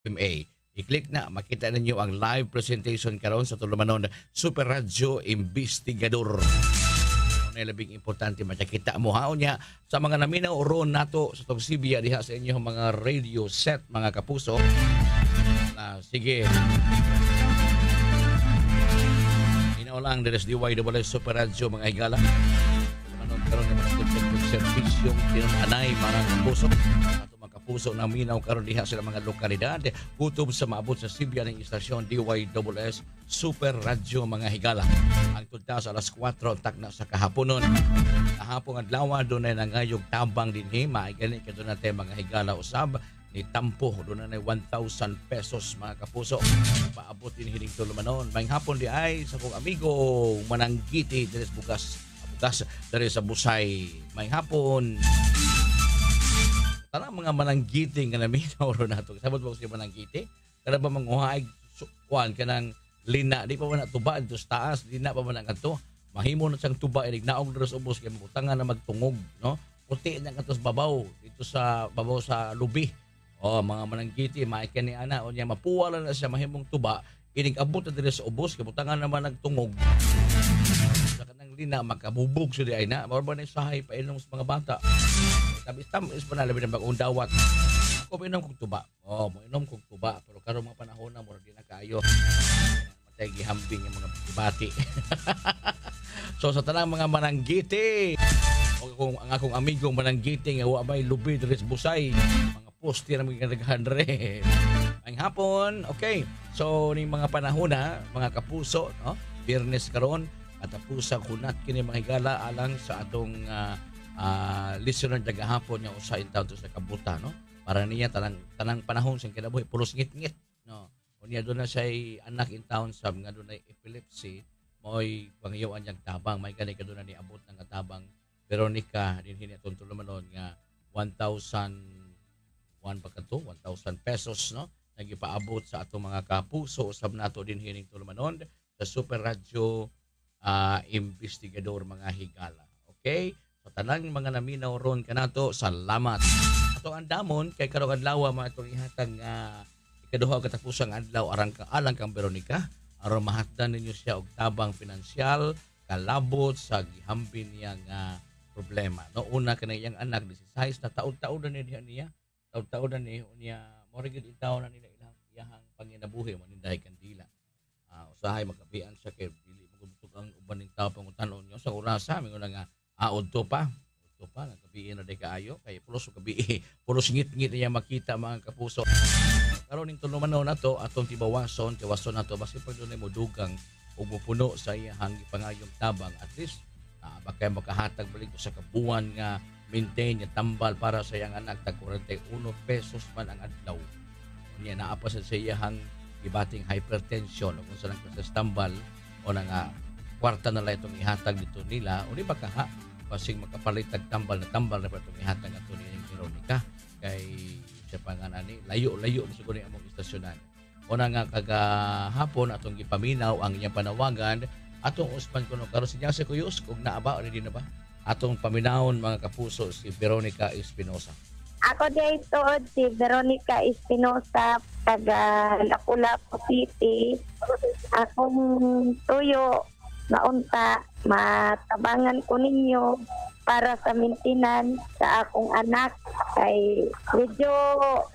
PMA. I-click na, makita ninyo ang live presentation karon sa Tulumanon Super Radio Investigador. Ano labing importante makita mo haon niya sa mga naminaw ron nato sa Togsibia diha sa inyong mga radio set mga kapuso. Sige. Inaw lang deres DYWS Super Radio mga higala. Tulumanon karon ng mga serbisyong tinanay mga kapuso. Puso na minaw karon diha sa mga lokalidad kutob sa maabot sa Sibya ng istasyon DYWS Super Radio mga higala. Ang tudta sa alas 4 takna sa kahaponon. Kahapon adlaw dunay nangayog tabang dinhi maigani kadto natin mga higala usab ni tampo doon na 1,000 pesos mga kapuso paabot din hiling Tulumanon. Mayng hapon di ay sa kong amigo Mananggiti deres bukas dari sa Busay. Mayng hapon tanang mga mananggiti nga naminaw ro nato. Sabot mo siya mananggiti. Kada ba manguhaig kuan kanang lina di pa man tuba dito sa taas, lina pa man ang ato. Mahimo na siyang tuba inig naog dros ubos kay butangan na magtungog, no? Puti na katos babaw dito sa babaw sa lubi. Oh, mga mananggiti maikan ni ana unya mapuwala na siya mahimong tuba inig abot na diri sa ubos kay butangan naman nagtungog. Sa kanang lina makabubog siya di ay na mao ba na sahay pa inom sa mga bata. Tamis pa na labi ng bagong dawat. Ako minom kong tuba. Minom kong tuba. Pero karon mga panahon na, mura din na kayo. Matay gihambing yung mga bati. So sa tanang mga mananggiti, o ang akong amigong mananggiti, nga wabay lubi, deres busay, mga posti na mga naghandre. Ang hapon, okay. So ni mga panahon na, mga kapuso, no? Biyernes karon at pusa kunat kini mga higala alang sa atong listener daga hapon nga usa in town to sa kabuta no para niya tanang panahon siyang kinabuhi pulos ngit-ngit no unya do na siya anak in town sa nga do na epilepsy moy pangyawan yang tabang may kani kadto na niabot ng tabang Veronica dinhi atong Tulumanon nga 1,000 pesos no nagipaabot sa atong mga kapuso usab nato dinhi ning Tulumanon sa Super Radio Investigador mga higala. Okay? So tanang mga naminaw ron kanato salamat. Ato andamon kay karong adlaw mga itong ihatag ikaduha katapusang adlaw alang kang Veronica aron mahatdan ninyo siya og tabang pinansyal kalabot sa gihambin niya nga problema. No una kanang iyang anak 16 na taud-taud na niya. Taud-taud na niya mo rigid itaw na nila iyang panginabuhi mo ninday kandila. Usahay magabian siya kay dili magudtog ang uban ning tawo pangutan-on niyo sa orasa mingon nga udto pa nagabiin na day kaayo kay pulos gabi pulos ngit-ngit niya makita mga kapuso karon ning Tulumanon nato atong tiwason nato basi pag dunay modugang ug mopuno sa iyang ipangayong tabang at least bakay makahatag balik sa kabuan nga maintain nga tambal para sa iyang anak tag 41 pesos man ang adlaw unya naa pa sa iyang gibating hypertension ug kung saan sa tambal o nga kwarta na lang itong ihatag dito nila uni baka basing makapalit tambal na itong ihatag ato ni Veronica kay siya panganani layo-layo na siguro among istasyonan o na nga kagahapon atong gipaminaw ang iyang panawagan atong uspan kuno karon siya sa kuyos kung naaba o di na ba atong paminawon mga kapuso si Veronica Espinosa. Ako dito si Veronica Espinosa taga Lapu-Lapu City. Akong tuyo na unta matabangan ko ninyo para sa maintenance sa akong anak kay medyo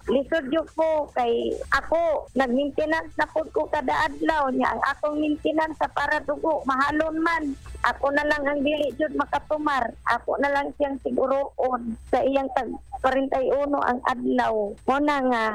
lisod yun po kay ako nag-maintenance na po ko kada adlaw niya ang akong maintenance sa para dugo mahalon man ako na lang ang dili jud makatumar ako na lang siyang siguroon sa iyang tag 41 ang adlaw mo na nga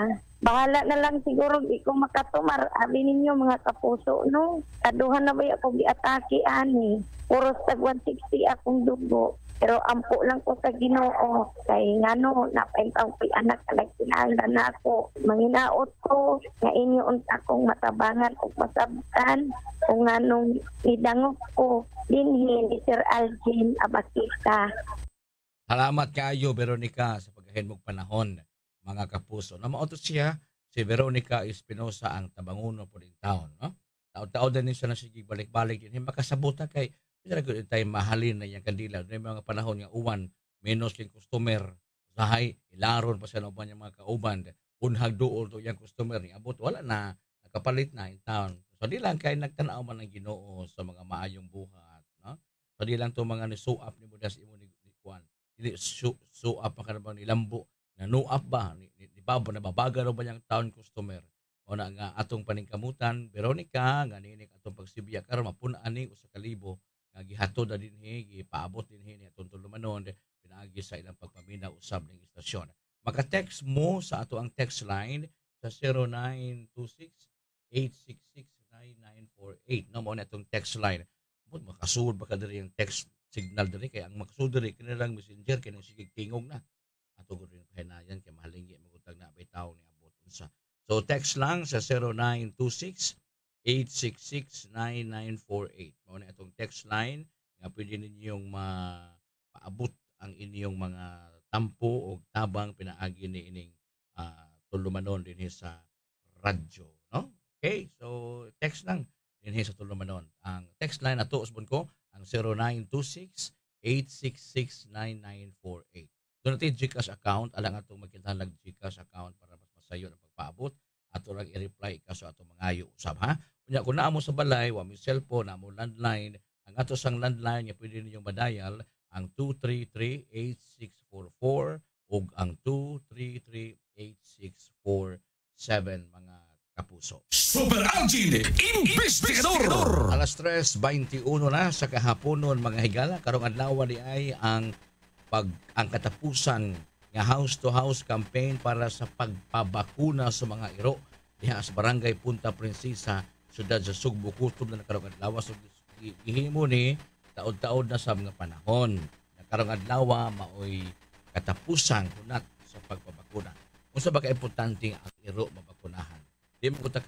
bahala na lang siguro di ko makatumar abi ninyo mga kapuso no kaduhan na ba ako giatake ani puros tag 160 akong dugo pero ampo lang ko sa Ginoo kay ngano napaintaw ko'y anak kalagkinahanglan na ako manginaot ko nga inyo unta akong matabangan ug masabtan kung nganong idangog ko dinhi ni Sir Algin Abakita. Salamat kayo Veronica sa paghahenmog panahon mga kapuso. Na mautos siya si Veronica Espinosa ang tabanguno po din taon, no? Taon-taon din siya na sige balik-balik din makasabuta kay Pero kung tayo mahalin na yung kandila, may mga panahon nga uwan, menos yung customer, sahay, ilaron pa sa uban yung mga kauban. unhag duol to yang customer ni abot wala na nakapalit na in town. So di lang kay nagtan-aw man ang Ginoo sa mga maayong buhat, no? So di lang to mga ni show up ni Budas imo ni kuan. Dili show up pa kanang ni lambo na no up ba ni babo na babaga ro ba yang town customer. O na nga atong paningkamutan Veronica nga nini atong pagsibiya karon mapun ani usa ka libo nga gihatod na dinhi gipaabot dinhi ni atong tulumanon pinaagi sa ilang pagpaminaw usab ning istasyon. Maka-text mo sa ato ang text line sa 0926-866-9948. No mo na itong text line. Makasud ba ka diri yung text signal diri kay ang makasud diri kanilang messenger kay nang sige tingog na. Ato ko rin pahinayan kay mahalinggi magutag na abay tawo ni abot unsa. So text lang sa 0926-866-9948. Mo na itong text line nga pwede ninyong mapaabot ang inyong mga tampo o tabang pinaagi ni ining tulumanon din sa radyo, no? Okay, so text lang din sa tulumanon. Ang text line nato usbon ko ang 0926-866-9948. Doon natin GCash account, alang atong magkinahanglan GCash account para mas masayo ang pagpaabot ato lang i-reply ka sa atong mga usab ha. Unya kung naa mo sa balay, wa mo cellphone, naa mo landline, ang ato sang landline nga pwede ninyong madial ang 233-8644 ug ang 233-8647 mga kapuso. Super Algin Investigador. Alas 3:21 na sa kahaponon mga higala karong adlaw di ay ang katapusan nga house to house campaign para sa pagpabakuna sa mga iro diha sa barangay Punta Princesa, siyudad sa Sugbo, kutob na karong adlaw. So gihimo ni taod-taod na sa mga panahon. Karong adlaw maoy katapusan kunat sa pagpabakuna. Unsa ba ka importante ang iro mabakunahan? Di mo ta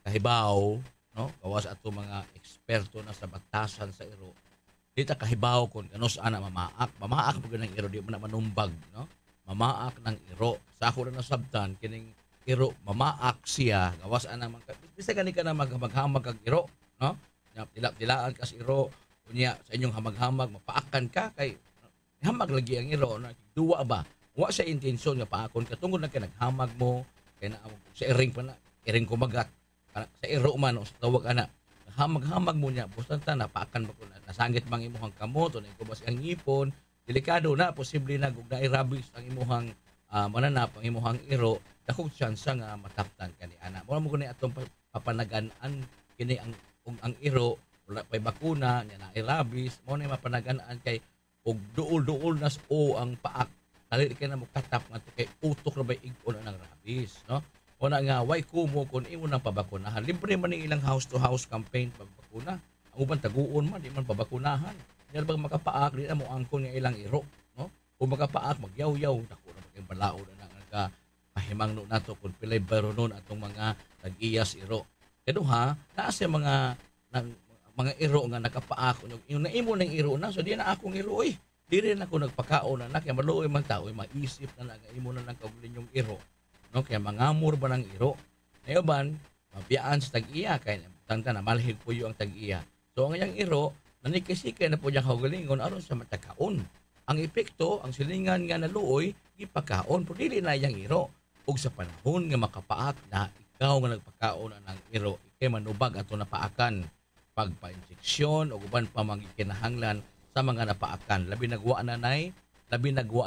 kahibaw, no? Kawas ato mga eksperto na sa batasan sa iro. Di ta kahibaw kung kanus ana mamaak mo ng iro di mo na manumbag, no? Mamaak ng iro. Sa ako na nasabtan kining iro mamaak siya gawas ana man bisa gani ka na maghamag kag iro, no? Dilaan kas iro unya sa inyong hamag-hamag mapaakan ka kay hamag lagi ang iro na duwa ba wa sa intensyon nga paakon ka tungod na kay naghamag mo kay na sa iring kumagat sa iro man o sa tawag ana hamag-hamag mo niya busan ta napaakan ba ko nasangit bang imuhang kamot o naikubas ang ngipon delikado na posible na gug naay rabies ang imuhang mananap ang imuhang iro dakong tsansa nga mataptan kani ana mo mo gani atong papanagan-an kini ang iro wala pa'y bakuna, niya na rabies, mo na mapanaganaan kay og duol-duol nas o ang paak. Dali kay na mo katap nga kay utok na ba igon ng rabies, no? O na nga, why kumo kung imo nang pabakunahan. Libre man ng ilang house-to-house campaign pagbakuna. Ang uban taguon man, di man pabakunahan. Di na ba makapaak, di na mo angkon nga ilang iro, no? Kung makapaak, magyaw-yaw, dako na maging balao na nagpahimang no nato kung pilay baronon atong mga nag-iyas iro. Kaya ha, naasa mga iro nga nakapaako yung naimo ng iro na so di na akong iro di rin ako nagpakaon na kaya maluoy man tao maisip na imo na ng kaulin yung iro no kaya mangamor ba ng iro nayoban mabiyaan sa tag-iya kaya tanta na malhig po yung tag-iya so ang iyang iro nanikisikan na po diyang kaugalingon aron sa matakaon ang epekto ang silingan nga naluoy ipakaon pero dili na iyang iro ug sa panahon nga makapaak na ikaw nga nagpakaon ng iro ikay manubag ato napaakan pagpa-injeksyon o uban pa magikinahanglan sa mga napaakan. Labi nagwa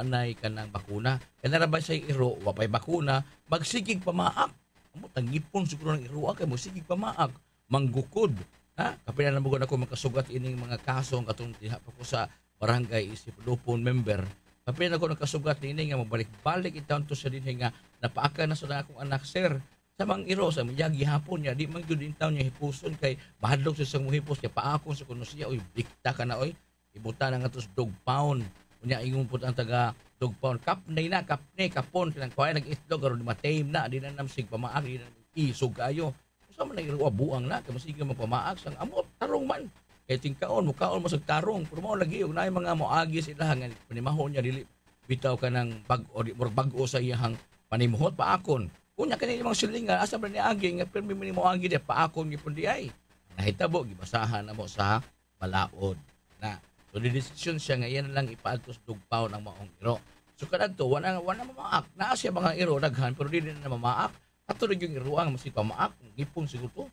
nay kanang bakuna. Kaya narabay sa iro, wapay bakuna, magsigig pamaak. Amo tangipon siguro ng iro kay mo sigig pamaak, manggukod. Ha? Kapila na mo ako makasugat ining mga kaso katong diha pa ko sa barangay isip lupon member. Kapila na ako nakasugat ini nga mabalik-balik itaon to sa dinhi nga napaakan na sa akong anak sir. Sa mga iro, sa mga gihapon niya, di man yun din taon niya hipuson kay bahadlok sa isang muhipos, kaya paakon sa kuno siya, oy, bikta ka na, oy, ibuta na nga tos dog pound. Kunya, ingon po ang taga dog pound, kapon, silang kuhay, nag-itlog, aron matame na, di na namsig pamaak, di na isog kayo. Kung saan man nag-iro, buang na, kaya masig yung magpamaak, sang amot, tarong man. Kaya tingkaon, mukaon mo sa tarong, pero mo lagi, yung na yung mga moagi sila, nga panimahon niya, dili, bitaw ka ng bago sa iyang panimuhot, paakon. Kunya kanini mga silingan asa ba ni agi nga permi mo agi di paakon gyud di ay. Nahitabo gibasahan na mo sa balaod. Na so di desisyon siya nga iyan lang ipaadtos dugpaw ng maong iro. So kadto wala mamaak. Naa siya mga iro daghan pero dili na mamaak. Ato rin yung iruang masig pamaak, ngipon siguro to.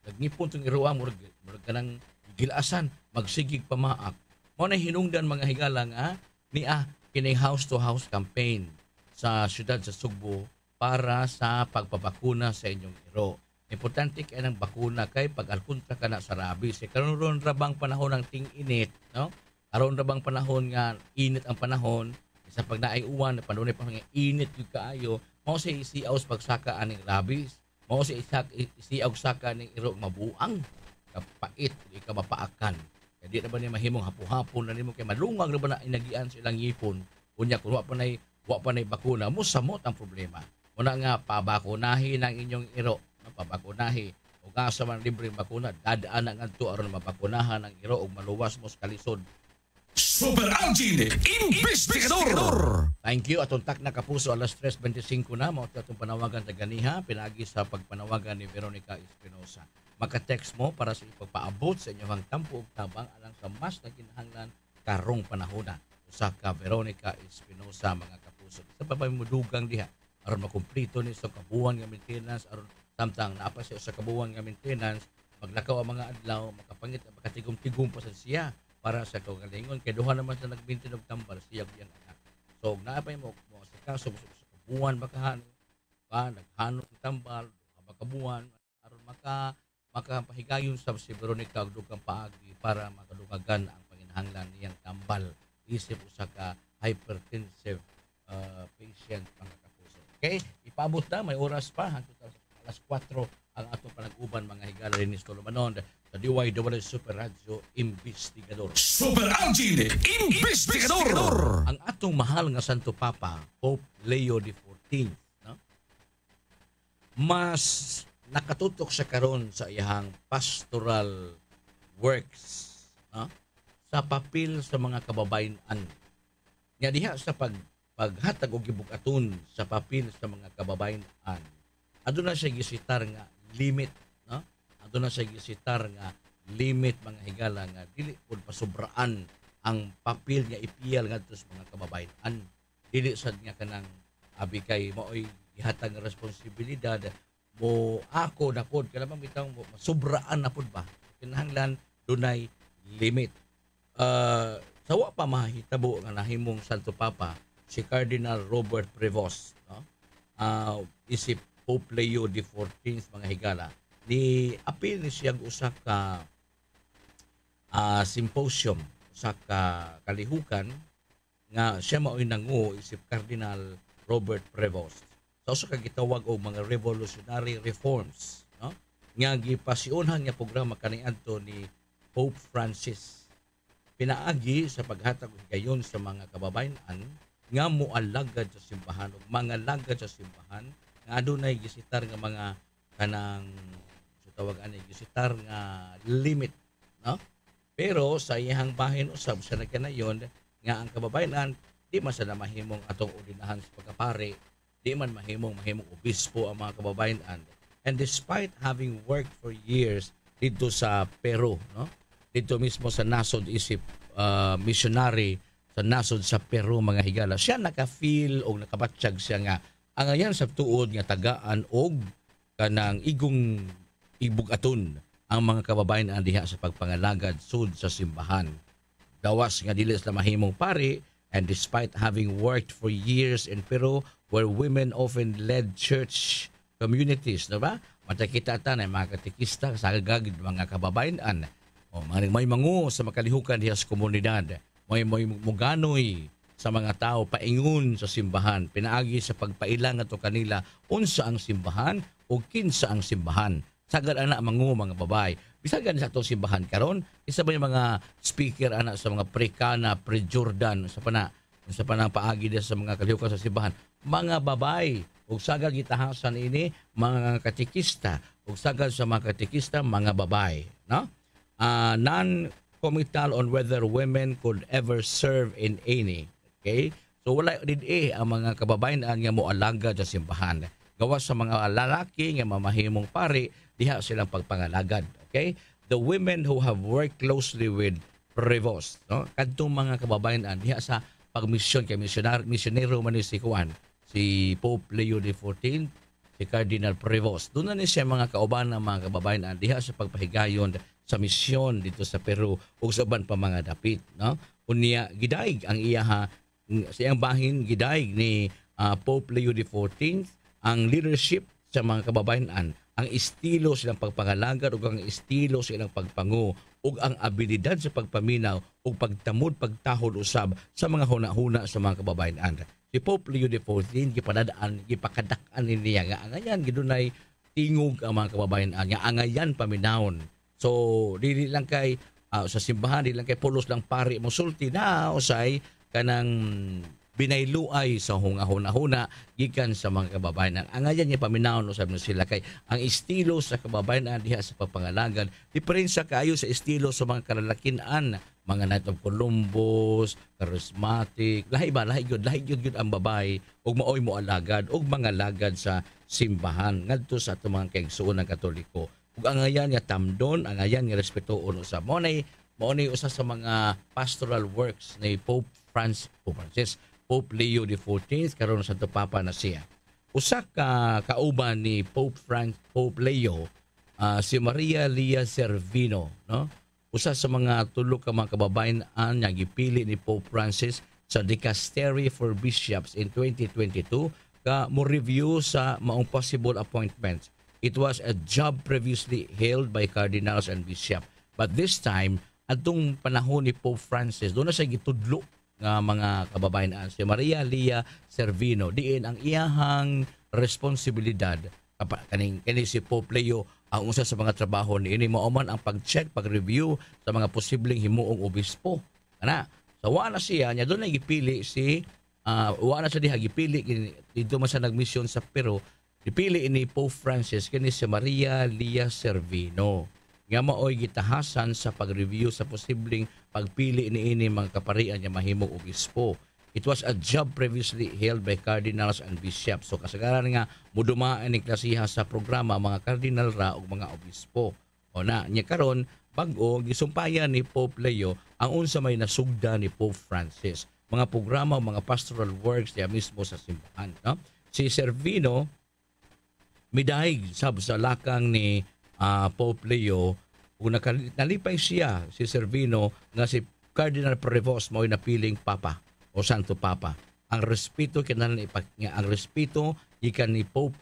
Nagngipon tong iruang murag kanang gilasan magsigig pamaak. Mao na hinungdan mga higala nga niya kining house to house campaign sa siyudad sa Sugbo para sa pagpabakuna sa inyong iro. Importante kay ang bakuna kay pag alkontra ka na sa rabies. Karon rabang panahon ng ting-init, no? Karon rabang panahon nga init ang panahon. Sa pag naay uwan, panahon nga init yung kaayo, mao sa isiaw sa pagsaka aning rabies. Mao sa isiaw saka ning iro mabuang. Kapait, di ka mapaakan. Kaya di na ba niya mahimong hapo-hapon na nimo kay malungag na ba na inagian silang ngipon. Unya kung wa pa nay bakuna, musamot ang problema. Una nga pabakunahin ang inyong iro, no? Pabakunahi. Ug asa man libreng bakuna, dadaan na ngadto aron mabakunahan ang iro ug maluwas mo sa kalisod. Super Algin, investigador. Thank you. Atong tak na kapuso alas 3:25 na. Mao atong panawagan taganiha pinagi sa pagpanawagan ni Veronica Espinosa. Maka-text mo para sa ipagpaabot sa inyong tampo ug tabang alang sa mas naginahanglan karong panahona. Usa ka Veronica Espinosa mga kapuso. Sa babay mo dugang diha aron makumplito ni sa kabuuan nga maintenance aron samtang naapa siya sa kabuuan nga maintenance maglakaw ang mga adlaw makapangit makatigom-tigom pa sa siya para sa kaugalingon kay duha naman sa nagbintin og tambal siya yang anak. So naapay mo sa kaso sa kabuuan bakahan pa naghanot ng tambal makabuuan aron makapahigayon sa si Veronica og dugang paagi para makadugagan ang panginahanglan niyang tambal isip usa ka hypertensive patient mga kapuso. Okay, ipaabot na may oras pa hangtod alas 4 ang atong panag-uban mga higala rin ni Tolomanon sa DYW Super Radio Investigador. Super Algin, investigador. Ang atong mahal nga Santo Papa Pope Leo XIV, no? Mas nakatutok sa karon sa iyang pastoral works, no? Sa papel sa mga kababayan-an. Nga diha sa paghatag og gibukaton sa papel sa mga kababayan-an. Aduna siya gisitar nga limit, no? Aduna siya gisitar nga limit mga higala nga dili pud pasubraan ang papel nga ipiyal ngadto sa mga kababayan-an. Dili sad nga kanang abi kay maoy gihatag nga responsibilidad mo ako na pod kada bitaw mo masubraan na pod ba. Kinahanglan dunay limit. Sawa pa mahitabo nga nahimong Santo Papa si Cardinal Robert Prevost, no? Isip Pope Leo XIV mga higala ni apil ni siya usa ka symposium usa ka kalihukan nga siya mao'y nangu isip Cardinal Robert Prevost sa usa ka gitawag og mga revolutionary reforms, no? Nga gipasiunhan nga programa kaniadto ni Pope Francis pinaagi sa paghatag og higayon sa mga kababayan-an nga moalagad sa simbahan ug mga lagad sa simbahan nga adunay gisitar nga mga kanang tawag ani gisitar nga limit, no? Pero sa iyang bahin usab sa nagkanayon nga ang kababayan-an di man sana mahimong atong ordinahan sa pagkapare, di man mahimong obispo ang mga kababayan-an. And despite having worked for years dito sa Peru, no? Dito mismo sa nasod isip missionary sa nasod sa Peru mga higala, siya naka-feel o nakabatsyag siya nga ang ayan sa tuod nga tagaan og kanang igong ibugaton ang mga kababayan diha sa pagpangalagad sud sa simbahan. Dawas nga dili sila mahimong pare, and despite having worked for years in Peru where women often led church communities, no ba? Matakita ta na mga katikista sa gagid mga kababayan o may mangu sa makalihukan diha sa komunidad. May muganoy sa mga tao paingon sa simbahan, pinaagi sa pagpailang ato kanila unsa ang simbahan o kinsa ang simbahan. Sagad ana mangu mga babae. Bisagan sa atong simbahan karon, isa ba yung mga speaker ana sa mga pre-Cana, pre-Jordan sa panang paagi sa mga kalihukan sa simbahan, mga babae. Ug sagad gitahasan ini mga katikista, ug sagad sa mga katikista mga babae, no? Non-committal on whether women could ever serve in any. Okay? So wala din ang mga kababayan nga moalagad sa simbahan. Gawas sa mga lalaki nga mamahimong pari, diha silang pagpangalagad. Okay? The women who have worked closely with Prevost, no? Kadtong mga kababayan diha sa pagmisyon kay misyonero man ni si Juan, si Pope Leo XIV, si Cardinal Prevost. Doon na ni siya mga kauban ng mga kababayan diha sa pagpahigayon sa misyon dito sa Peru ug sa uban pa mga dapit, no? Unya gidaig ang iyaha siyang bahin gidaig ni Pope Leo XIV ang leadership sa mga kababayan, ang estilo silang pagpangalagad ug ang estilo silang pagpangu ug ang abilidad sa pagpaminaw ug pagtamod pagtahol usab sa mga huna-huna sa mga kababayan. Si Pope Leo XIV gipakadak-an niya nga angayan gidunay tingog ang mga kababayan nga angayan paminawon. So dili lang kay sa simbahan dili lang kay pulos lang pari mosulti na usay kanang binayluay sa huna-huna gikan sa mga kababayan. Ang angayan niya paminawon usab na sila kay ang estilo sa kababayan diha sa pagpangalagad diferensya kaayo sa estilo sa mga kalalakinan, mga Knight of Columbus, charismatic, lahi gyud ang babay ug maoy mo alagad ug mga lagad sa simbahan ngadto sa atong mga kaigsuon ng Katoliko. Ug ang angayan niya tamdon, ang angayan niya respetuon usab. Mao nay usa sa mga pastoral works ni Pope Francis, Pope Leo XIV karon sa Papa na siya. Usa ka kauban ni Pope Leo, si Maria Lia Servino, no? Usa sa mga tulo ka mga kababayan nga gipili ni Pope Francis sa Dicastery for Bishops in 2022 ka mo review sa maong possible appointments. It was a job previously held by cardinals and bishop. But this time, atong panahon ni Pope Francis, doon na siya gitudlo nga mga kababayan si Maria Lia Servino. Diin ang iyahang responsibilidad kani si Pope Leo ang usa sa mga trabaho niini mao man ang pag-check, pag-review sa mga posibleng himuong obispo. Ana, so wa na siya nya doon na gipili si wa na siya diha gipili dito man sa nagmisyon sa Peru. Dipili ni Pope Francis kini si Maria Lia Servino nga maoy gitahasan sa pag-review sa posibleng pagpili niini mga kaparian nga mahimong obispo. It was a job previously held by cardinals and bishops. So kasagaran nga mudumaan ni klasiha sa programa mga cardinal ra ug mga obispo. O na nya karon bag-o gisumpayan ni Pope Leo ang unsa may nasugda ni Pope Francis. Mga programa o mga pastoral works diya mismo sa simbahan, no? Si Servino midayeg sab sa lakang ni Pope Leo kung nalipay siya si Servino nga si Cardinal Prevost mo'y napiling Papa o Santo Papa. Ang respeto kinahanglan ang respeto ikan ni Pope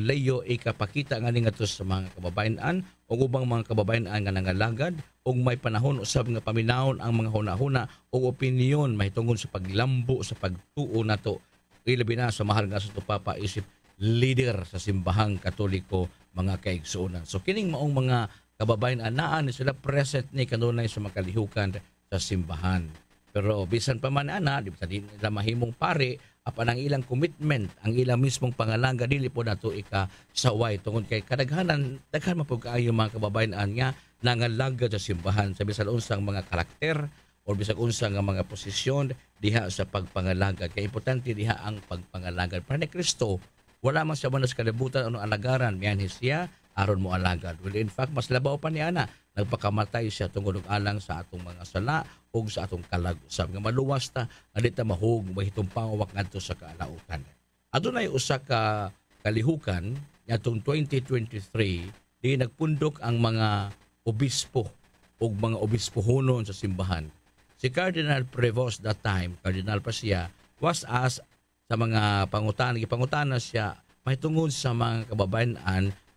Leo ikapakita nga ngadto sa mga kababayan o ubang mga kababayan nga nangalagad ug may panahon usab nga paminawon ang mga huna-huna o opinyon mahitungod sa paglambo sa pagtuo nato ilabi na sa mahal nga Santo Papa isip leader sa simbahang Katoliko mga kaigsuonan. So kining maong mga kababayan anaan ni sila present ni kanunay sa makalihukan sa simbahan. Pero bisan pa man ana, di ba nila mahimong pare apan ang ilang commitment, ang ilang mismong pangalaga dili po nato ikasaway tungod kay kadaghanan daghan man pud kaayo mga kababayan nga nangalaga sa simbahan sa bisan unsang mga karakter o bisag unsa nga mga posisyon diha sa pagpangalagad. Kay importante diha ang pagpangalagad. Para ni Kristo, wala man siya manas kalibutan ano alagaran, miyan siya aron mo alagad. Well, in fact, mas labaw pa niya na. Nagpakamatay siya tungod og alang sa atong mga sala o sa atong kalag-usab. Nga maluwas ta, nga di ta mahug, mahitong pangawak ngadto sa kaalautan. Adunay usa ka kalihukan, atong 2023, di nagpundok ang mga obispo o mga obispohonon sa simbahan. Si Cardinal Prevost that time, Cardinal pa siya, was asked sa mga pangutana siya mahitungod sa mga kababayan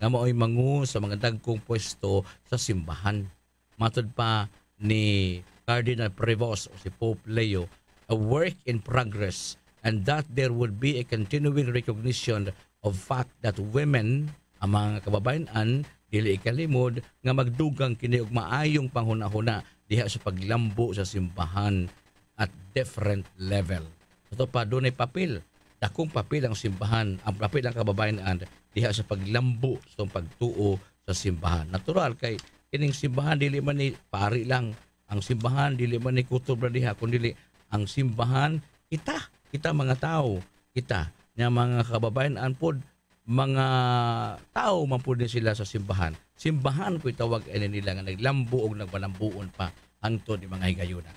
nga mao'y mangu sa mga dagkong pwesto sa simbahan. Matod pa ni Cardinal Prevost o si Pope Leo, a work in progress and that there would be a continuing recognition of fact that women, ang mga kababayan dili ikalimod nga magdugang kini og maayong panghuna-huna diha sa paglambo sa simbahan at different level. Ito pa dunay papel, dakong papel ang simbahan, ang papel ng kababayan diha sa paglambo sa pagtuo sa simbahan. Natural kay kining simbahan dili man ni pari lang, ang simbahan dili man ni kutob ra diha kundi ang simbahan kita mga tao, kita nga mga kababayan pod mga tao man pud sila sa simbahan. Simbahan ko'y tawag nila nga naglambo og nagbalambuon pa hangtod ni mga higayuna.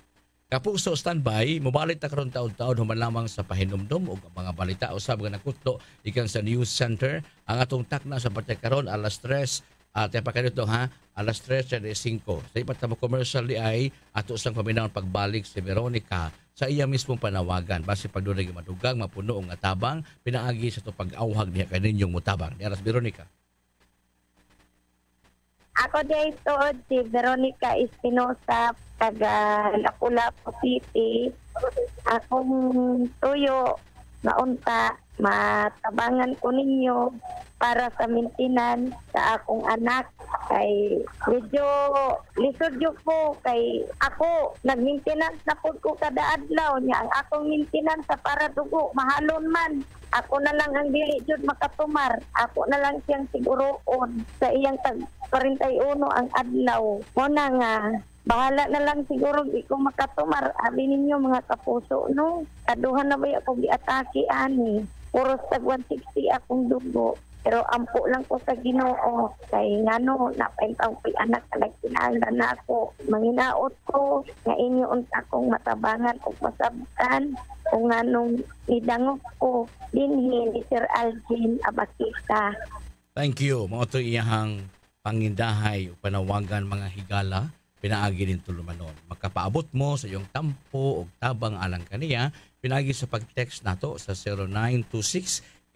Kapuso standby, mobalit na karon taon-taon human lamang sa pahinumdum o mga balita usab nga nakutlo ikan sa news center. Ang atong takna sa parte karon alas 3 at pa kanito ha, alas 3:05. Sa ipat na commercial di ay ato sang paminaw pagbalik si Veronica sa iya mismong panawagan. Base pagdunay madugang, mapuno nga tabang, pinaagi sa to pag-awhag niya kaninyong mutabang. Di aras Veronica. Ako day tuod si Veronica Espinosa, taga Lapu-Lapu City. Akong tuyo na unta, matabangan ko ninyo para sa maintenance sa akong anak. Kay medyo lisod yun po kay ako nag-maintenance na po ko kada adlaw niya. Ang akong maintenance sa para dugo mahalon man, ako na lang ang dili jud makatumar. Ako na lang siyang siguroon sa iyang tag 41 ang adlaw. Muna nga bahala na lang siguro di ko makatumar. Abi ninyo mga kapuso no, kaduhan na ba ako giatake ani. Puros tag 160 akong dugo. Pero ampo lang ko sa Ginoo kay ngano napaintaw ko'y anak kalag kinahanglan na ako. Manginaot ko nga inyo unta kong matabangan o masabtan kung nganong idangok ko dinhi ni Sir Algin Abakita. Thank you. Mga ito iyahang pangindahay o panawagan mga higala, pinaagi din tulumanon. Makapaabot mo sa iyong tampo o tabang alang kaniya, pinaagi sa pag-text nato sa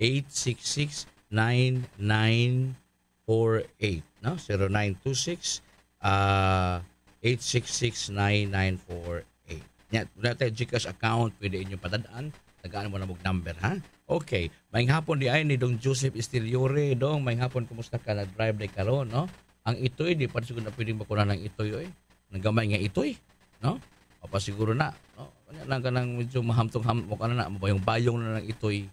0926-866-9948. No? 0926-866-9948. Yan, wala tayo Gcash account, pwede inyong patadaan. Tagaan mo na mong number, ha? Okay. Maying hapon di ay ni Dong Joseph Estiliore. Dong, maying hapon, kumusta ka? Nag-drive day karon, no? Ang itoy, di pa siguro na pwedeng makunan ng itoy, oy. Nanggamay nga itoy, no? O pa siguro na, no? Kanya lang ka nang medyo mahamtong-ham, mukha na mabayong-bayong na ng itoy.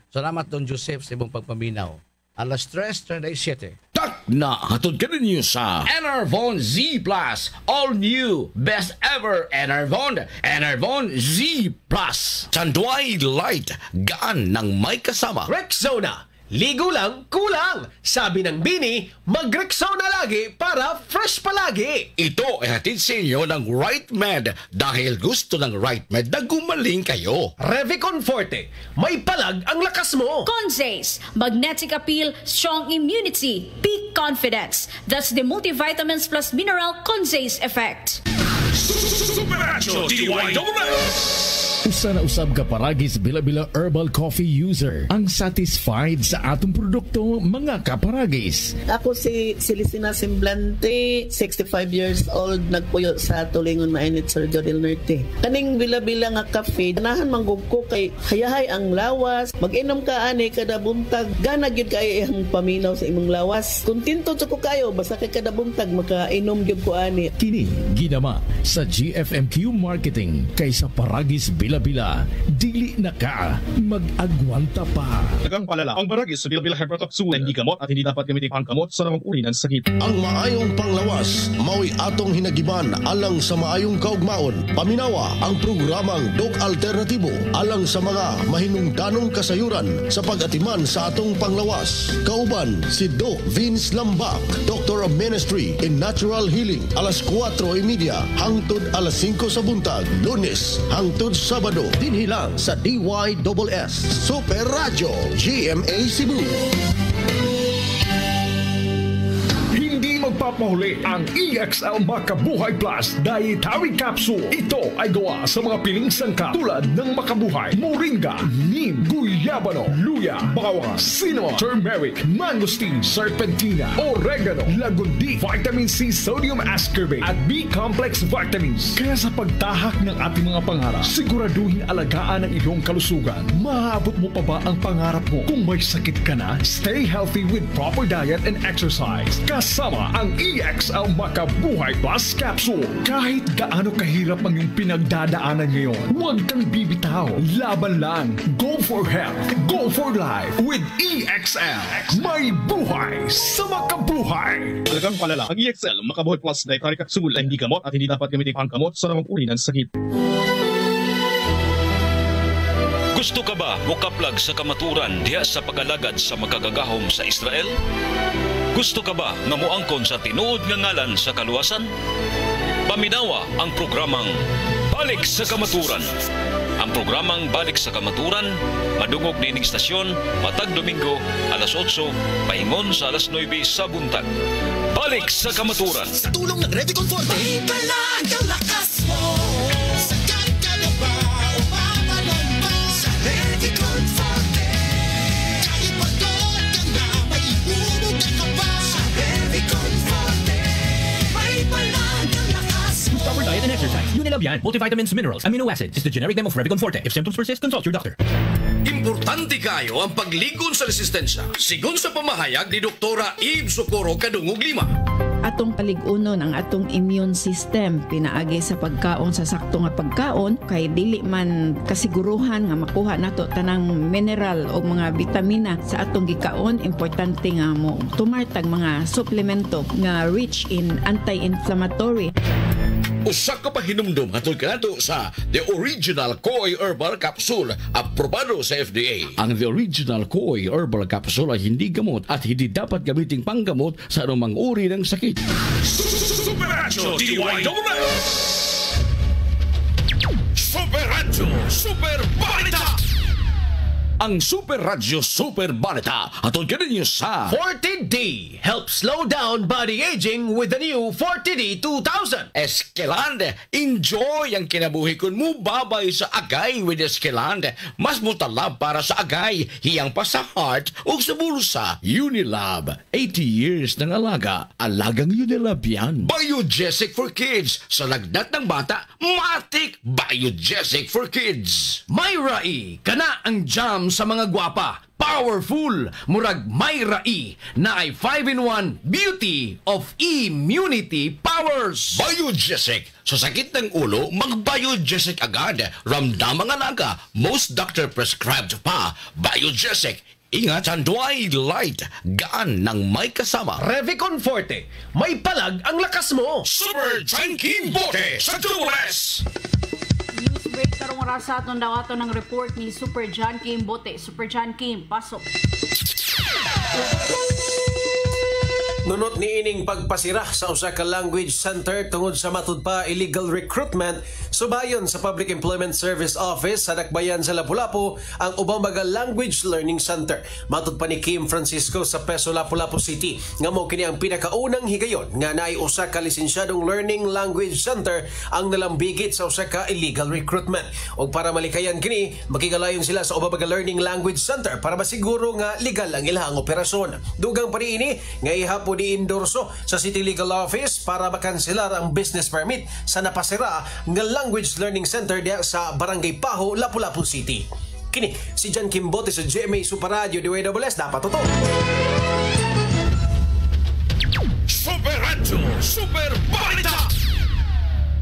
Salamat, Don Joseph, sa ibang pagpaminaw. Alas 3:37. Tak na hatod ka ninyo sa Enervon Z Plus. All new, best ever Enervon. Enervon Z Plus. Tanduay Light, gaan ng may kasama. Rexona, ligo lang, kulang. Sabi ng Bini, mag-Rexona lagi para fresh palagi. Ito ay hatid sa inyo ng Right Med dahil gusto ng Right Med na gumaling kayo. Revicon Forte, may palag ang lakas mo. Conzace, magnetic appeal, strong immunity, peak confidence. That's the multivitamins plus mineral Conzace effect. Supernatural DYWS. Usa na usab ka paragis bila-bila herbal coffee user ang satisfied sa atong produkto mga kaparagis. Ako si Celisina Semblante, 65 years old, nagpuyo sa Tulingon Mainit, Surigao del Norte. Kaning bila-bila nga kafe, ganahan manggug ko kay hayahay ang lawas. Mag-inom ka ani kada buntag, gana gyud kay ang paminaw sa imong lawas. Kontento jud ko kayo basta kay kada buntag makainom gyud ko ani. Kini ginama sa GFMQ Marketing kaysa paragis bila-bila, dili na ka mag-agwanta pa. Tagang palala, ang baragis sa Bilbil Hypertoxul hindi gamot at hindi dapat gamitin pang gamot sa namang uri ng sakit. Ang maayong panglawas, mao'y atong hinagiban alang sa maayong kaugmaon. Paminawa ang programang Dok Alternatibo alang sa mga mahinungdanong kasayuran sa pag-atiman sa atong panglawas. Kauban si Doc Vince Lambak, Doctor of Ministry in Natural Healing, alas 4:30 hangtod alas 5 sa buntag, Lunes hangtod Sabado, dinhi lang sa DYSS Super Radio GMA Cebu. Magpapahuli ang EXL Makabuhay Plus Dietary Capsule. Ito ay gawa sa mga piling sangkap tulad ng makabuhay, moringa, neem, guyabano, luya, bawang, cinnamon, turmeric, mangosteen, serpentina, oregano, lagundi, vitamin C, sodium ascorbate at B-complex vitamins. Kaya sa pagtahak ng ating mga pangarap, siguraduhin alagaan ang iyong kalusugan. Maabot mo pa ba ang pangarap mo? Kung may sakit ka na, stay healthy with proper diet and exercise. Kasama ang EXL Makabuhay Plus Capsule. Kahit gaano kahirap ang iyong pinagdadaanan ngayon, huwag kang bibitaw. Laban lang. Go for health. Go for life with EXL. May buhay sa makabuhay. Tagang palala, ang EXL Makabuhay Plus Dietary Capsule ay hindi gamot at hindi dapat gamitin pang gamot sa namang uri ng sakit. Gusto ka ba mukaplag sa kamaturan diha sa pag-alagad sa makagagahom sa Israel? Gusto ka ba nga moangkon sa tinuod nga ngalan sa kaluwasan? Paminawa ang programang Balik sa Kamaturan. Ang programang Balik sa Kamaturan, madungog nining istasyon, matag Domingo, alas 8, paingon sa alas 9 sa buntag. Balik sa Kamaturan. Sa tulong ng Revicon Forte, may palag ang lakas mo. Sakay ka na ba o papalag ba? Sa Revicon Forte, kahit pagod ka na, may ibubuga ka pa. Sa Revicon Forte, may palag ang lakas mo. Proper diet and exercise. Unilab yan. Multivitamins, minerals, amino acids. Is the generic name of Revicon Forte. If symptoms persist, consult your doctor. Importante kayo ang pagligon sa resistensya. Sigon sa pamahayag ni Doktora Eve Socorro Kadungog Lima. Atong paligunon ang atong immune system pinaagi sa pagkaon sa sakto nga pagkaon kay dili man kasiguruhan nga makuha nato tanang mineral o mga vitamina sa atong gikaon. Importante nga mo tumartag mga suplemento nga rich in anti-inflammatory. Usa ka pa hinumdum hatod kanato sa The Original Koi Herbal Capsule, aprobado sa FDA. Ang The Original Koi Herbal Capsule ay hindi gamot at hindi dapat gamiting panggamot sa anumang uri ng sakit. Super Radyo DYWS! Super Radyo Super Balita! Ang Super Radyo Super Balita atol kaninyo sa Forte-D helps slow down body aging with the new Forte-D 2000. Eskeland, enjoy ang kinabuhi kun mo babay sa agay with Eskeland. Mas mutalab para sa agay, hiyang pa sa heart o sa bulsa. Unilab, 80 years ng alaga. Alagang Unilab yan. Biogesic for Kids. Sa lagnat ng bata, matik Biogesic for Kids. Myra E, kana ang jam sa mga gwapa. Powerful, murag Myra E, na ay 5-in-1 beauty of immunity powers. Biogesic. Sa sakit ng ulo, mag-Biogesic agad. Ramdam ang alaga, most doctor prescribed pa. Biogesic. Ingat ang Dwight Light, gaan ng may kasama. Revicon Forte, may palag ang lakas mo. Super Drinking Bote sa Dubles! Newsbreak karong rasa atong dawaton ng report ni Super John Kim Bote. Super John Kim, pasok. Nunot ni ining pagpasira sa usa ka language center tungod sa matud pa illegal recruitment, subayon sa Public Employment Service Office sa Dakbayan sa Lapu-Lapu ang ubang mga language learning center. Matud pa ni Kim Francisco sa Peso Lapu-Lapu City nga mao kini ang pinakaunang higayon nga naay usa ka lisensyadong learning language center ang nalambigit sa usa ka illegal recruitment. Og para malikayan kini, makigalayon sila sa ubang mga learning language center para masiguro nga legal ang ilahang operasyon. Dugang pa niini nga ihapon di-endorso sa City Legal Office para makanselar ang business permit sa napasira nga language learning center diya sa Barangay Paho, Lapu-Lapu City. Kini si John Kim Bote sa GMA Super Radio DYWS, dapat totoo. Super Radio Super Balita!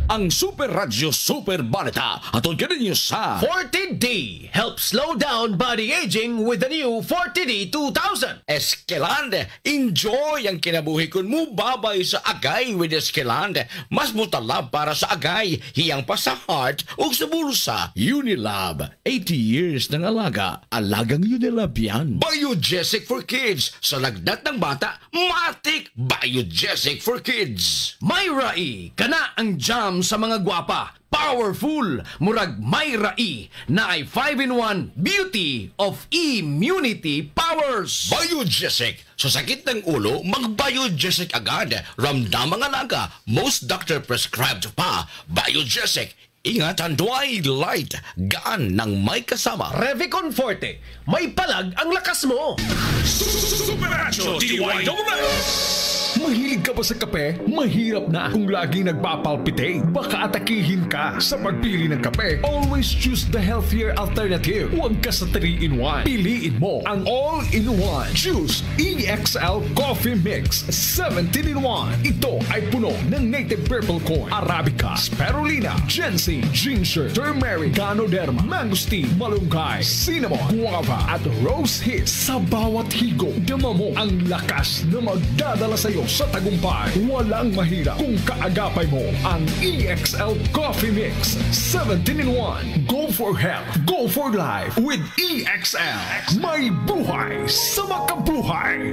Ang Super Radyo Super Balita atol kaninyo sa Forte-D helps slow down body aging with the new Forte-D 2000. Eskeland, enjoy ang kinabuhi kun mo babay sa agay with Eskeland. Mas mutalab para sa agay, hiyang pa sa heart o sa bulsa. Unilab, 80 years ng alaga. Alagang Unilab yan. Biogesic for Kids. Sa lagnat ng bata, matik Biogesic for Kids. Myra E, kana ang jam sa mga gwapa. Powerful, murag Myra E, na ay 5-in-1 beauty of immunity powers. Biogesic. Sa sakit ng ulo, mag-Biogesic agad. Ramdam ang alaga, most doctor prescribed pa. Biogesic. Ingat ang Dwight Light, gaan ng may kasama. Revicon Forte, may palag ang lakas mo. Super Radio DYWS! Mahilig ka ba sa kape? Mahirap na kung laging nagpapalpitate. Baka atakihin ka sa pagpili ng kape. Always choose the healthier alternative. Huwag ka sa 3-in-1. Piliin mo ang all-in-one. Choose EXL Coffee Mix 17-in-1. Ito ay puno ng native purple corn, Arabica, Spirulina, ginseng, ginger, turmeric, ganoderma, mangosteen, malunggay, cinnamon, guava, at rose hips. Sa bawat higop, dama mo ang lakas na magdadala sa iyo sa tagumpay. Walang mahirap kung kaagapay mo ang EXL Coffee Mix 17-in-1. Go for health, go for life with EXL. May buhay sa makabuhay.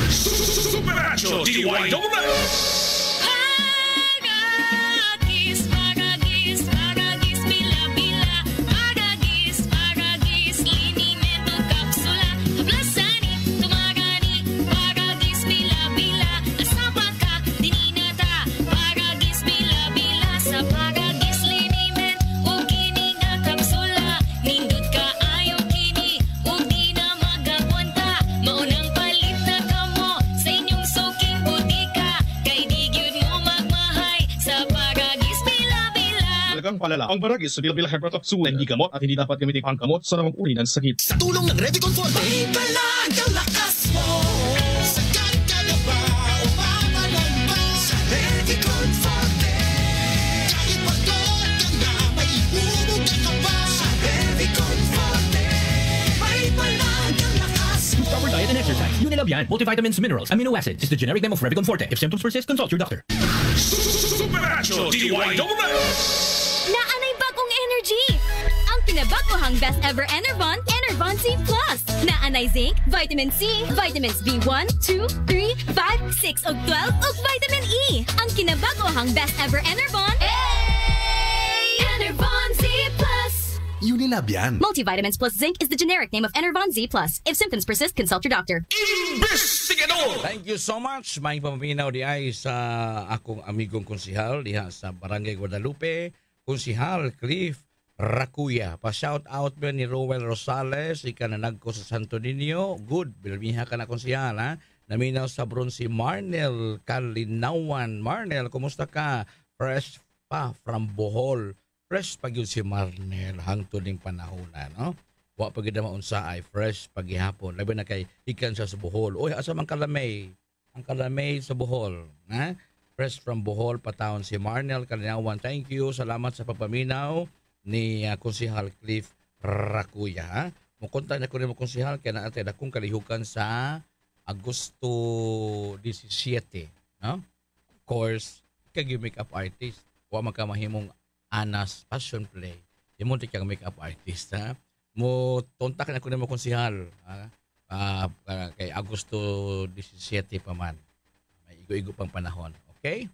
Super Radio DYWS! dagdagang palala ang baragis sa bilbilang hypertoxul hindi gamot at hindi dapat gamitin panggamot sa namang uri ng sakit. Sa tulong ng Revicon Forte, ibalag ang lakas mo. Sagad ka na ba o mamalon ba? Sa Revicon Forte, kahit pagod ka na, may iubog ka ba? Sa Revicon Forte, may balag ang lakas mo. Proper diet and exercise. Unilabian, multivitamins, minerals, amino acids is the generic name of Revicon Forte. If symptoms persist, consult your doctor. Supernatural DIY Naanay bagong energy! Ang kinabagohang best ever Enervon, Enervon Z+. Naanay zinc, vitamin C, vitamins B1, 2, 3, 5, 6 ug 12 ug vitamin E. Ang kinabagohang best ever Enervon, Enervon Z+. Unilabian. Multivitamins plus zinc is the generic name of Enervon Z+. If symptoms persist, consult your doctor. Investigador! Thank you so much. May paminaw di ay sa akong amigong konsihal diha sa Barangay Guadalupe, Konsihal Cliff Rakuya. Pa-shout out ba ni Rowel Rosales, ika na nagko sa Santo Niño. Good, bilmiha ka na konsihal ha. Naminaw sa Bron si Marnel Kalinawan. Marnel, kumusta ka? Fresh pa from Bohol. Fresh pag yun si Marnel hangtod ning panahon na, no? Wa pag unsa ay fresh paghihapon. Labi na kay ikan siya sa Bohol. Oy, asa man kalamay? Ang kalamay sa Bohol, ha? Fresh from Bohol, patawon si Marnel Kalinawan. Thank you. Salamat sa pagpaminaw ni Konsihal Cliff Rakuya, ha? Mukonta na ko rin mo konsihal kaya naatay akong kalihukan sa Agosto 17, no? Of course, kag makeup artist. Wa makamahimong Anas Passion Play. Imo ti kang makeup artist, ha? Mo tontak na ko nimo konsihal, ha? Kay Agosto 17 pa man. May igo-igo pang panahon, okay?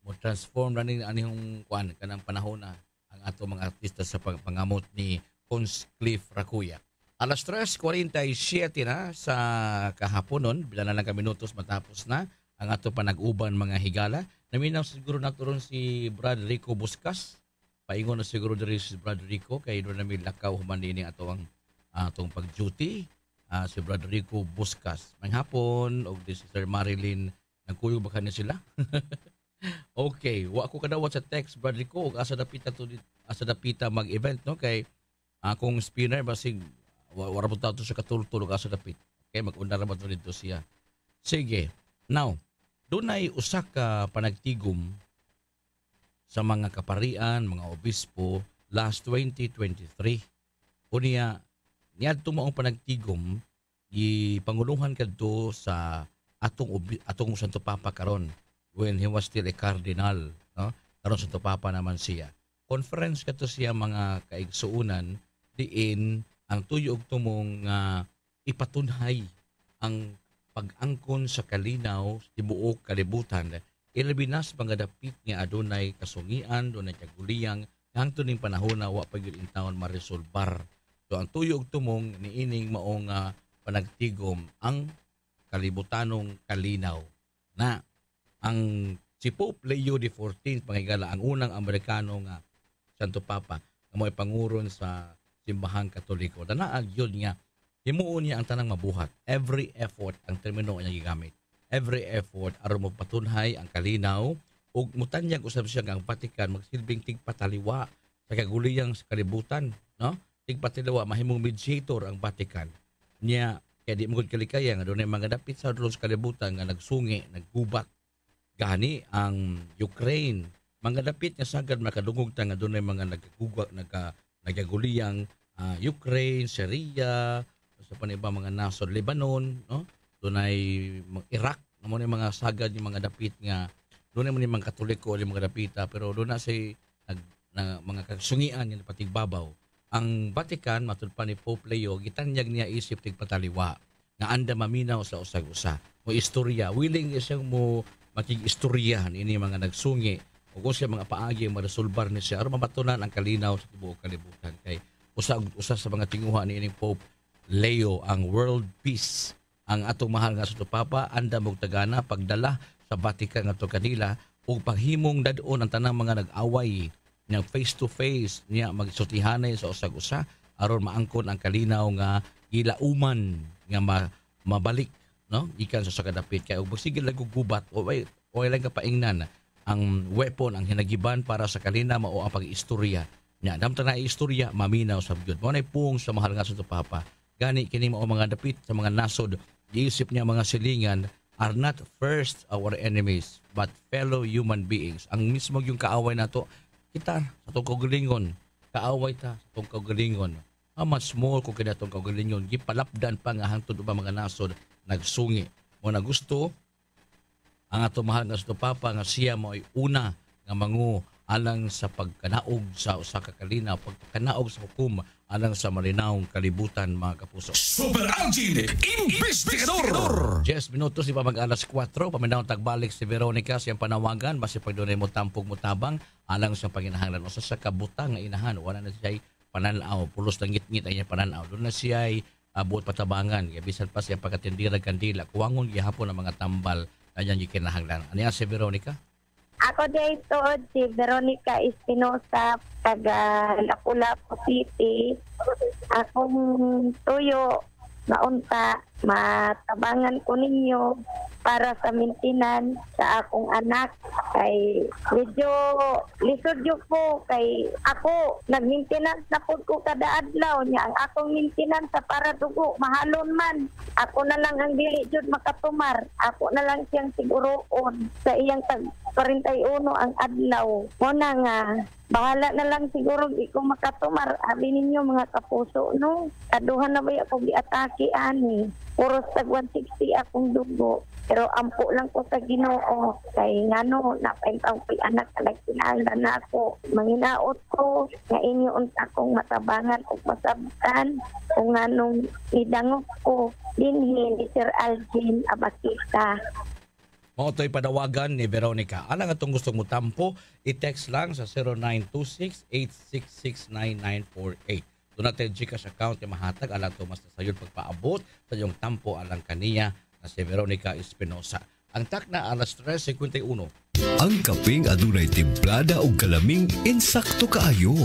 Mo transform na ning anihong kuan kanang panahon na ang ato mga artista sa pangamot ni Cons Cliff Rakuya. Alas 3:47 na sa kahaponon, bila na lang ka minutos matapos na ang ato panag-uban mga higala. Naminaw siguro naturon si Brad Rico Buscas. Paingon na siguro diri si Brad Rico kay doon namin lakaw human din ato ang atong pag-duty. Si Brad Rico Buscas. Manghapon og si Sir Marilyn nagkuyog ba kanila sila? Okay, wa ko kadawat sa text Brad Rico og asa dapita mag-event no kay akong spinner basig wala po to sa katultulog asa dapit. Okay, mag-undar ba to dito siya. Sige. Now, dunay usa ka panagtigom sa mga kaparian, mga obispo last 2023. Unya niadto maong panagtigom gipanguluhan kadto sa atong Santo Papa karon when he was still a cardinal, no? Karon Santo Papa naman siya. Conference kadto siya mga kaigsuonan diin ang tuyo og tumong ipatunhay ang pag-angkon sa kalinaw sa tibuok kalibutan. Ilabinas mga dapit nga adunay kasungian, dunay kaguliyang hangtod ning panahon na wa pa gyud intawon maresolbar. So ang tuyo og tumong niining maong panagtigom ang kalibutanong kalinaw na ang si Pope Leo XIV pangigala ang unang Amerikano nga Santo Papa nga mo'y panguron sa simbahang Katoliko. Danaag yun nga himuon niya ang tanang mabuhat. Every effort ang termino niya gigamit. Every effort aron mo patunhay ang kalinaw ug mutanyag usab siya nga ang Vatican magsilbing tigpataliwa sa kaguliyang sa kalibutan, no? Tigpataliwa mahimong mediator ang Vatican. Niya kaya di mo kalikaya nga dunay mga dapit sa dulo sa kalibutan nga nagsungi, naggubat gani ang Ukraine. Mga dapit nga sagad makadungog ta nga dunay mga nagaguliyang Ukraine, Syria, sa paniba mga nason Lebanon, no? Dunay Iraq, mo ni mga sagad yung mga dapit nga dunay mo ni mga Katoliko o mga dapita pero doon na si mga kasungian yung patigbabaw. Ang Vatican matud pa ni Pope Leo gitanyag niya isip tigpataliwa nga anda maminaw sa usag-usa. Mo istorya, willing siya mo makig-istoryahan ini mga nagsungi o kung siya mga paagi ang maresolbar ni siya aron mabatunan ang kalinaw sa tibuok kalibutan kay usa sa mga tinguha ni ining Pope Leo ang world peace. Ang atong mahal nga Santo Papa anda mog tagana pagdala sa Vatican ngadto kanila ug paghimong dadon ang tanang mga nag-away nga face to face niya magsutihanay sa usag-usa aron maangkon ang kalinaw nga gilauman nga mabalik, no, ikan sa kadapit kay ug sige lang gugubat o way lang kapaingnan ang weapon, ang hinagiban para sa kalina mao ang pag-istorya. Nya damta na istorya maminaw sa gyud. Mo nay pung sa mahal nga sa papa. Gani kini mao mga dapit sa mga nasod. Giisip niya mga silingan are not first our enemies but fellow human beings. Ang mismo yung kaaway nato kita sa tong kaugalingon. Kaaway ta sa tong kaugalingon. How much more kung kinatong kaugalingon gipalapdan pa nga hangtod ba mga nasod nagsungi. Mo na gusto ang ato mahal nga sa papa nga siya mo ay una nga mangu alang sa pagkanaog sa usa ka kalina, pagkanaog sa hukom alang sa malinawong kalibutan mga kapuso. Super Algin, Investigador! 10 minutos di pa mag-alas 4, paminawang tagbalik si Veronica siyang panawagan, basi pag doon ay mo tampog mo tabang alang sa panginahanglan. O sa kabutang nga inahan, wala na siya pananaw, pulos ng ngit-ngit ay pananaw. Doon na siya ay buot patabangan, bisan pa siya pagkatindirag kandila, kuwangon gihapon ang mga tambal na yan yung kinahanglan. Ano yan si Veronica? Ako dito si Veronica Espinosa, taga Lapu-Lapu City. Akong tuyo na unta, matabangan ko ninyo para sa maintenance sa akong anak. Kay medyo lisod yun po kay ako nag-maintenance na po ko kada adlaw niya. Ang akong maintenance sa para dugo mahalon man, ako na lang ang dili jud makatumar. Ako na lang siyang siguroon sa iyang tag 41 ang adlaw. Muna nga bahala na lang siguro di ko makatumar. Abi ninyo mga kapuso no, kaduhan na ba ako giatake ani. Puro tag 160 akong dugo. Pero ampo lang ko sa Ginoo kay ngano napaintaw ko'y anak kalag kinahanglan na ako. Manginaot ko nga inyo unta akong matabangan o masabtan kung nganong idangok ko dinhi ni Sir Algin Abakita. Mao to'y padawagan ni Veronica. Ano nga itong gusto mo tampo, i-text lang sa 0926-866-9948. Doon natin Gcash account yung mahatag alang ito mas nasayod pagpaabot sa yung tampo alang kaniya na si Veronica Espinosa. Ang tak na alas 3:51. Ang kaping adunay timplada o kalaming insakto kaayo.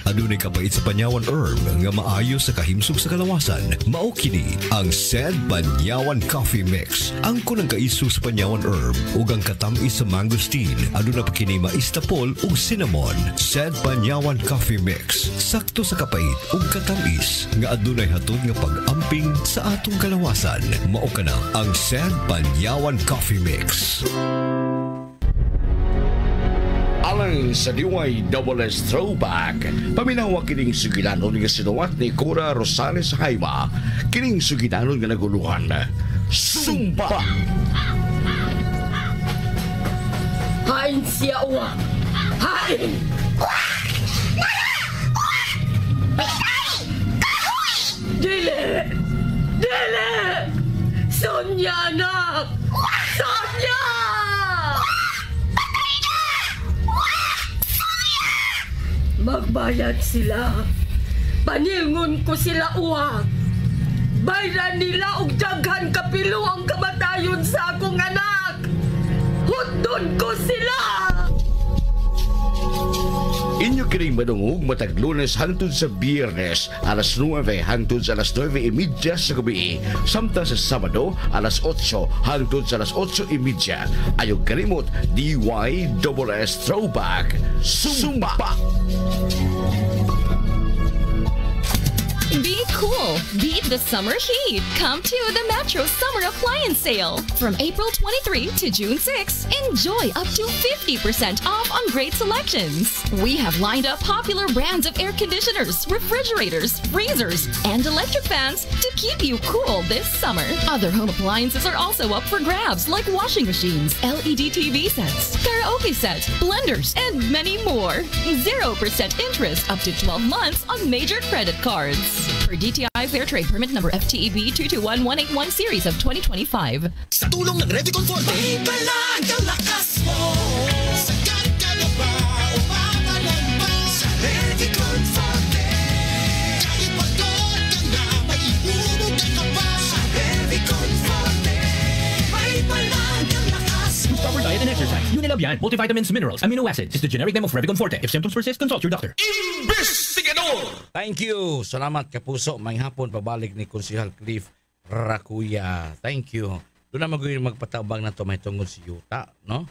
Adunay kapait sa panyawan herb nga maayo sa kahimsog sa kalawasan. Mao kini ang Said Panyawan Coffee Mix. Ang kunang kaiso sa panyawan herb ug ang katamis sa mangosteen. Aduna pa kini maistapol ug cinnamon. Said Panyawan Coffee Mix. Sakto sa kapait ug katamis nga adunay hatod nga pag-amping sa atong kalawasan. Mao kana ang Said Panyawan Coffee Mix. Alang sa DYSS Throwback, paminawa kining sugilanon nga sinuwat ni Cora Rosales Haima, kining sugilanon nga naguluhan. Sumpa! Hain siya uwa! Hain! Dili! Dili! Sonya anak! Sonya! Magbayad sila. Paningon ko sila uwag. Bayran nila og daghan kapilo ang kamatayon sa akong anak. Hudon ko sila. Inyo kining madungog matag Lunes hangtod sa Biyernes alas 9 hangtod sa alas 9:30 sa gabi. Samtang sa Sabado alas 8 hangtod sa alas 8:30. Ayog kalimot DYSS Throwback Sumpa! Be cool. Beat the summer heat. Come to the Metro Summer Appliance Sale. From April 23 to June 6, enjoy up to 50% off on great selections. We have lined up popular brands of air conditioners, refrigerators, freezers, and electric fans to keep you cool this summer. Other home appliances are also up for grabs like washing machines, LED TV sets, karaoke sets, blenders, and many more. 0% interest up to 12 months on major credit cards. For DTI Fair Trade Permit number FTEB 221181 series of 2025. Sa tulong ng Revicon Forte, ibalag ang lakas mo. Sagat ka na ba o papalan ba? Sa Revicon Forte, kahit pagod ka na, may ihulog ka ba? Sa Revicon Forte, may balag ang lakas mo. Proper diet and exercise. Unilabian, multivitamins, minerals, amino acids is the generic name of Revicon Forte. If symptoms persist, consult your doctor. Investigador! Thank you. Salamat kapuso. May hapon pabalik ni Konsehal Cliff Racuya. Thank you. Doon na magawin magpatabang na to may tungod si Yuta, no?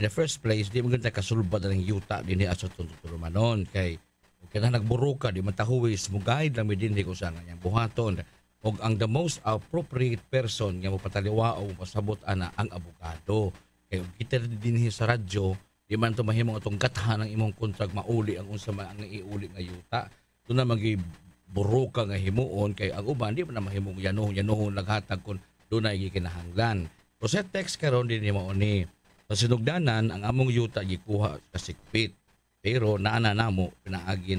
in the first place, di maganda kasulbad ng yuta din sa tutulumanon. Kay, kaya nagburo ka, di matahuwis, mugayad lang din ko sa nga buhaton. O ang the most appropriate person nga mapataliwa o pasabot ana ang abogado. Kaya kita din sa radyo, di man ito mahimong itong gathan ng imong kontrag mauli ang unsa man ang iuli nga yuta. Doon na buro ka nga himuon kay ang uban di man na mahimong yanuhon laghatag kung doon na ikinahanglan. So sa text karon din mo ni sa sinugdanan ang among yuta gikuha sa sikpit. Pero naana namo pinaagi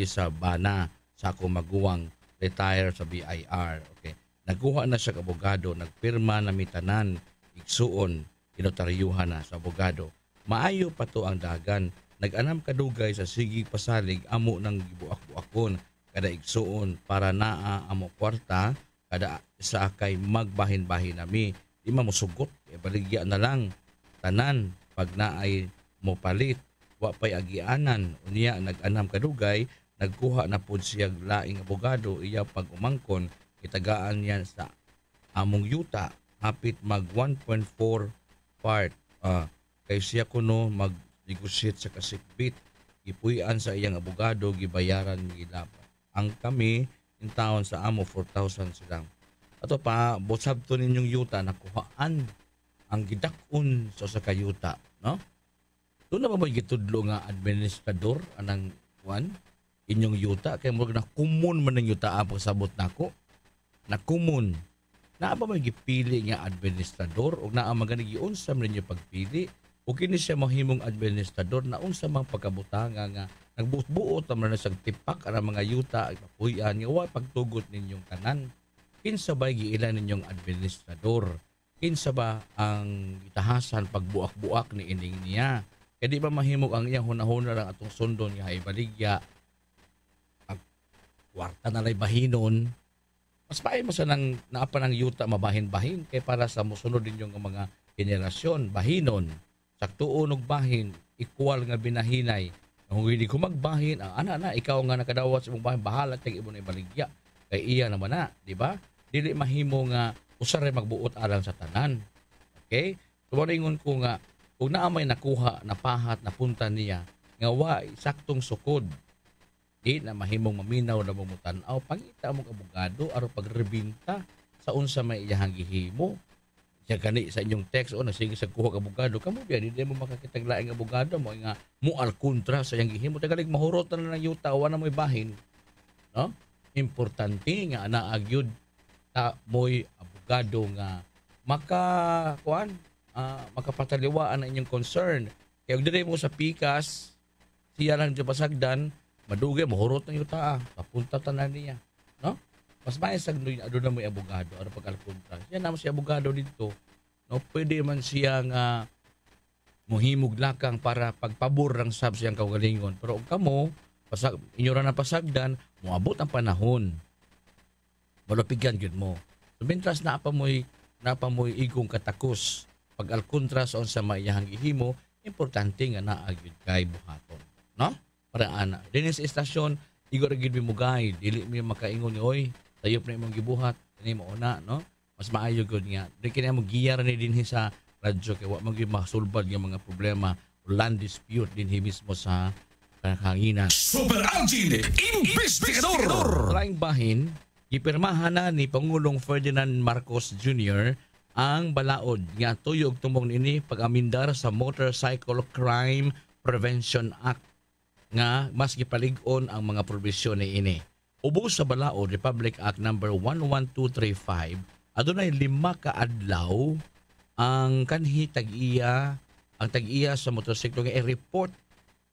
sa bana sa akong maguwang retire sa BIR. Okay. Nagkuha na siya abogado, nagpirma na mitanan, igsuon, inotaryuhan na sa abogado. Maayo pa to ang dagan. Nag-anam kadugay sa sige pasalig amo ng gibuak-buakon kada igsuon para naa amo kwarta kada isa kay magbahin-bahin nami. Di mamusugot, baligya na lang tanan pag naay mo palit. Wa pay agianan unya nag-anam kadugay. Nagkuha na po siya laing abogado iya pag umangkon itagaan yan sa among yuta hapit mag 1.4 part kay siya kuno mag-negotiate sa kasikbit ipuy-an sa iyang abogado gibayaran gilapat ang kami in taon sa amo 4,000 silang ato pa bosab to ninyong yuta nakuhaan ang gidakon sa kayuta no doon na ba may gitudlo nga administrador anang one inyong yuta kay murag na kumun man ng yuta ang pagsabot nako na kumun naa ba may gipili nga administrador o naa magani unsa man ninyo pagpili o kini siya mahimong administrador na unsa mang pagkabutanga nga nagbuot-buot man na sa tipak ang mga yuta ay papuyan nga wa pagtugot ninyong tanan kinsa ba giilan ninyong administrador kinsa ba ang itahasan pagbuak-buak ni ining niya kay di ba mahimong ang iyang hunahuna lang atong sundon nga haybaligya kwarta na lay bahinon, mas paay mo sa nang naapa ng yuta mabahin-bahin kay para sa musunod din yung mga henerasyon, bahinon, saktuon og bahin, equal nga binahinay. Kung hindi ko magbahin, ang ana na, ikaw nga nakadawat sa mong bahin, bahala, tag mo na ibaligya. Kay iya naman na, di ba? Dili mahimo nga usare magbuot alang sa tanan. Okay? Tumaringon ko nga, kung naamay nakuha, napahat, napunta niya, nga wa, saktong sukod, di na mahimong maminaw na mamutanaw pangita mong abogado aron pagrebinta sa unsa may iyahang gihimo siya kani sa inyong text o nasige sa kuha ka abogado kamo biya di mo makakitag laing abogado mo nga mo al kontra sa iyang gihimo tagalig mahurot na ng yuta wa na mo'y bahin no importante nga ana agyud ta mo'y abogado nga makapataliwaan ang inyong concern kaya og diri mo sa pikas siya lang di pasagdan madugay mahurot ng yuta papunta tanan niya no mas maayos ado na may abogado ano pagkalkontra siya naman si abogado dito no pwede man siya nga mohimog lakang para pagpabor ng sab siyang kaugalingon pero og kamo inyo ra na pasagdan moabot ang panahon malupigyan gyud mo so mentras na pa mo'y igong katakos pag alkontra sa unsa maiyahang gihimo importante nga naa gyud kay buhaton no para ana dinhi sa istasyon igor gid mi mugay dili mi makaingon ni oy tayop na imong gibuhat ini mo una no mas maayo gud nga di kini mo giyar ni dinhi sa radyo kay wa magi masulbad nga mga problema o land dispute dinhi mismo sa kanhanginan Super Algin Investigador laing bahin gipirmahan na ni Pangulong Ferdinand Marcos Jr. ang balaod nga tuyog tumong ini pag-amindar sa Motorcycle Crime Prevention Act nga mas gipalig-on ang mga probisyon ni ini. Ubos sa balaod Republic Act number 11235 adunay 5 ka adlaw ang kanhi tag-iya sa motorsiklo nga i-report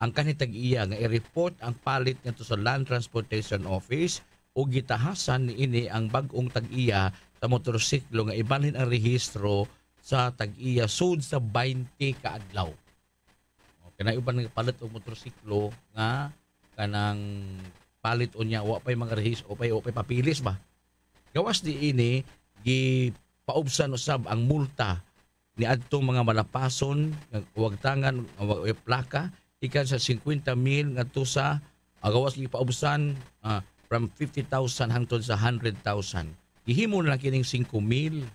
ang kanhi tag-iya nga i-report ang palit ngadto sa Land Transportation Office o gitahasan ni ini ang bag-ong tag-iya sa motorsiklo nga ibalhin ang rehistro sa tag-iya sud sa 20 ka adlaw. Kanang uban nga palit og motorsiklo nga kanang palit unya wa pay mga rehistro o pay papilis ba. Gawas di ini gipaubsan usab ang multa ni adtong mga malapason nga wagtangan plaka ikan sa 50,000 ngadto sa gawas gipaubsan from 50,000 hangtod sa 100,000. Gihimo na lang kining 5,000.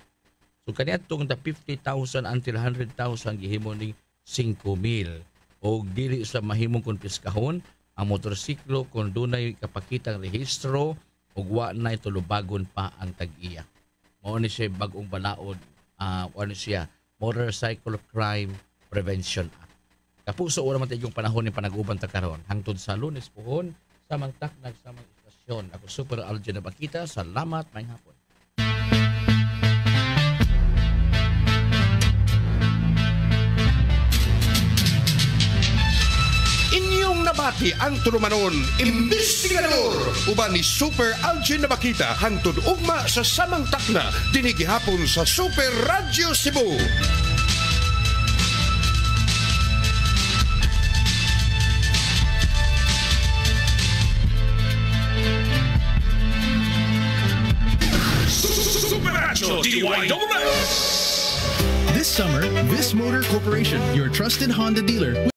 So kaniadtong 50,000 until 100,000 gihimo ning 5,000. O dili sa mahimong konpiskahon ang motorsiklo kung dunay kapakitang rehistro ug wa nay tulubagon pa ang tag-iya. Mao ni siya bag-ong balaod, ano siya, Motorcycle Crime Prevention Act. Kapuso ura man tayong panahon ni panag-uban ta karon hangtod sa Lunes puhon sa taknag sa mga istasyon. Ako Super Algin Nabakita. Salamat, may hapon. Inyong nabati ang tulumanon, Investigador! Uban ni Super Algin Nabakita hangtod ugma sa samang takna dinigihapon sa Super Radio Cebu. Super Radio DIY. This summer, Vis Motor Corporation, your trusted Honda dealer, will